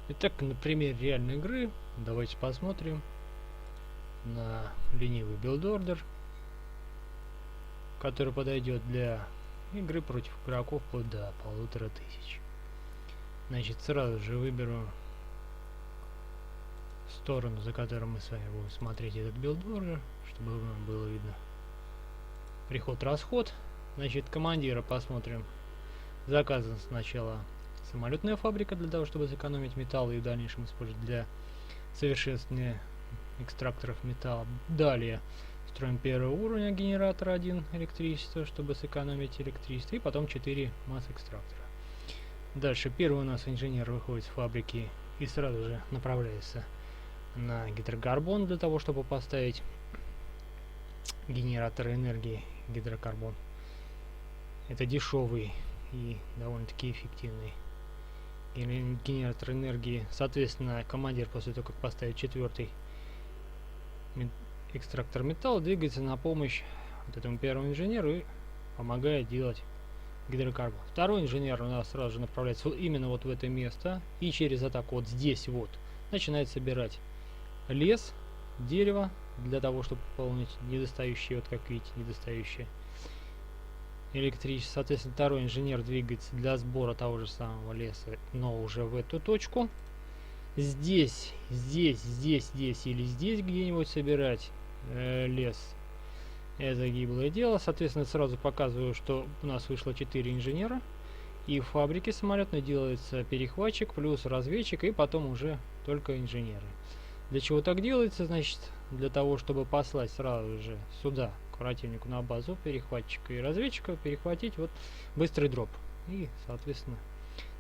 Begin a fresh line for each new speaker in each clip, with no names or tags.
Итак, на примере реальной игры давайте посмотрим на ленивый билд-ордер, который подойдет для игры против игроков вплоть до 1500. Значит, сразу же выберу сторону, за которой мы с вами будем смотреть этот билд-ордер, чтобы было видно приход-расход. Значит, командира посмотрим. Заказан сначала самолетная фабрика для того, чтобы сэкономить металл и в дальнейшем использовать для совершенствования экстракторов металла. Далее строим первый уровень генератора 1 электричества, чтобы сэкономить электричество, и потом 4 масс-экстрактора. Дальше первый у нас инженер выходит с фабрики и сразу же направляется на гидрокарбон для того, чтобы поставить генератор энергии гидрокарбон. Это дешевый и довольно-таки эффективный генератор энергии. Соответственно, командир после того, как поставит четвертый экстрактор металла, двигается на помощь вот этому первому инженеру и помогает делать гидрокарбон. Второй инженер у нас сразу же направляется именно вот в это место и через атаку вот здесь вот начинает собирать лес, дерево для того, чтобы пополнить недостающие, вот как видите, недостающие электричество. Соответственно, второй инженер двигается для сбора того же самого леса, но уже в эту точку. Здесь или здесь где-нибудь собирать лес. Это гиблое дело. Соответственно, сразу показываю, что у нас вышло 4 инженера. И в фабрике самолетной делается перехватчик плюс разведчик, и потом уже только инженеры. Для чего так делается? Значит, для того, чтобы послать сразу же сюда к противнику на базу перехватчика и разведчика, перехватить вот быстрый дроп. И, соответственно,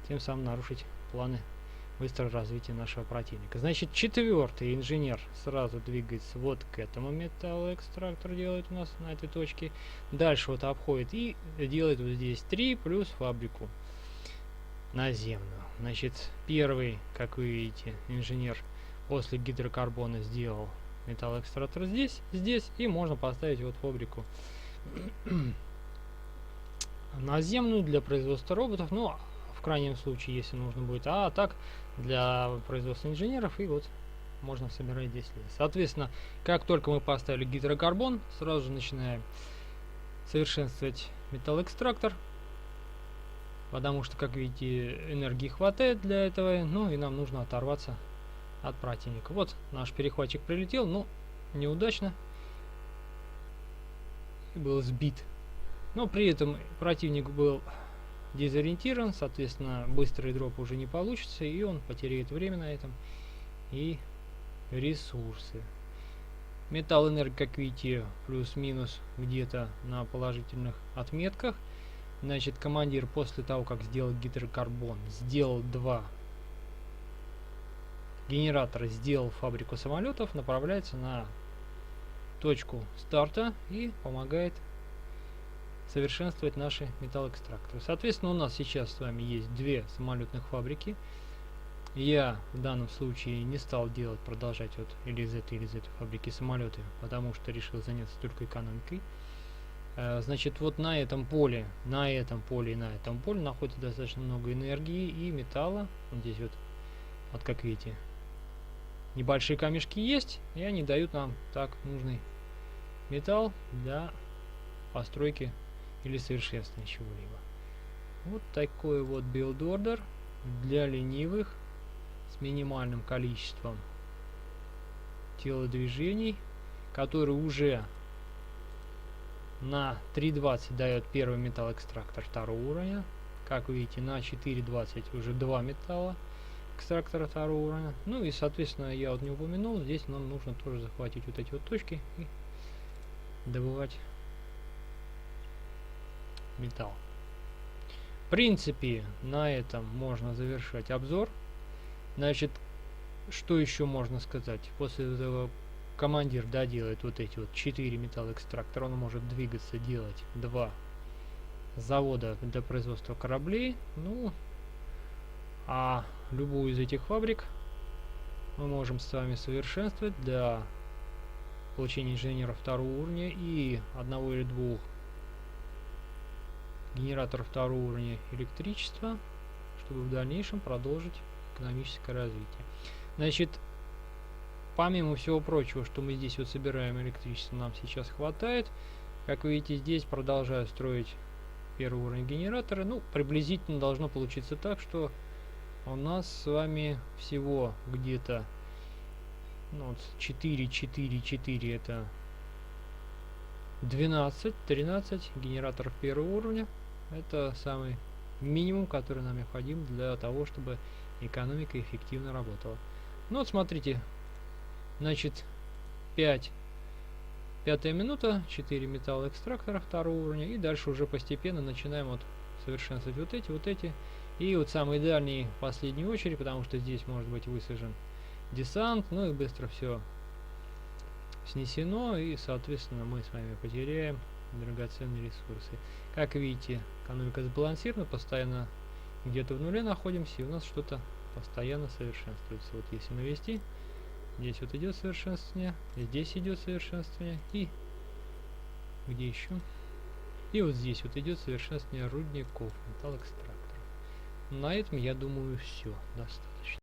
тем самым нарушить планы быстрого развития нашего противника. Значит, четвертый инженер сразу двигается вот к этому металлоэкстрактор, делает у нас на этой точке. Дальше вот обходит и делает вот здесь 3 плюс фабрику наземную. Значит, первый, как вы видите, инженер после гидрокарбона сделал металлоэкстрактор здесь, и можно поставить вот фабрику наземную для производства роботов, ну, в крайнем случае, если нужно будет, а так для производства инженеров, и вот можно собирать здесь лес. Соответственно, как только мы поставили гидрокарбон, сразу же начинаем совершенствовать металлоэкстрактор, потому что, как видите, энергии хватает для этого, ну и нам нужно оторваться от противника. Вот наш перехватчик прилетел, но неудачно и был сбит. Но при этом противник был дезориентирован, соответственно, быстрый дроп уже не получится, и он потеряет время на этом и ресурсы. Металл энергии, как видите, плюс-минус где-то на положительных отметках. Значит, командир после того, как сделал гидрокарбон, сделал 2 генератора, сделал фабрику самолетов, направляется на точку старта и помогает совершенствовать наши металлоэкстракторы. Соответственно, у нас сейчас с вами есть 2 самолетных фабрики. Я в данном случае не стал продолжать вот или из этой фабрики самолеты, потому что решил заняться только экономикой. Значит, вот на этом поле находится достаточно много энергии и металла. Вот здесь вот как видите, небольшие камешки есть, и они дают нам так нужный металл для постройки или совершенствования чего-либо. Вот такой вот билд-ордер для ленивых с минимальным количеством телодвижений, который уже на 3.20 дает первый металлоэкстрактор 2-го уровня. Как вы видите, на 4.20 уже 2 металла экстрактора 2-го уровня. Ну и, соответственно, я вот не упомянул, здесь нам нужно тоже захватить вот эти вот точки и добывать металл. В принципе, на этом можно завершать обзор. Значит, что еще можно сказать? После этого командир доделает вот эти вот 4 металлоэкстрактора, он может двигаться, делать 2 завода для производства кораблей. Ну, а любую из этих фабрик мы можем с вами совершенствовать для получения инженеров 2-го уровня и 1 или 2 генераторов 2-го уровня электричества, чтобы в дальнейшем продолжить экономическое развитие. Значит, помимо всего прочего, что мы здесь вот собираем электричество, нам сейчас хватает. Как видите, здесь продолжаю строить первый уровень генератора. Ну, приблизительно должно получиться так, что у нас с вами всего где-то вот 4, 4, 4 это 12, 13 генераторов первого уровня. Это самый минимум, который нам необходим для того, чтобы экономика эффективно работала. Ну вот смотрите, значит 5-я минута, 4 металлоэкстрактора второго уровня, и дальше уже постепенно начинаем вот совершенствовать вот эти. И вот самый дальний, последнюю очередь, потому что здесь может быть высажен десант, ну и быстро все снесено, и соответственно мы с вами потеряем драгоценные ресурсы. Как видите, экономика сбалансирована, постоянно где-то в нуле находимся, и у нас что-то постоянно совершенствуется. Вот если навести, здесь вот идет совершенствование, здесь идет совершенствование, и где еще? И вот здесь вот идет совершенствование рудников, металлоэкстракторов. На этом, я думаю, все достаточно.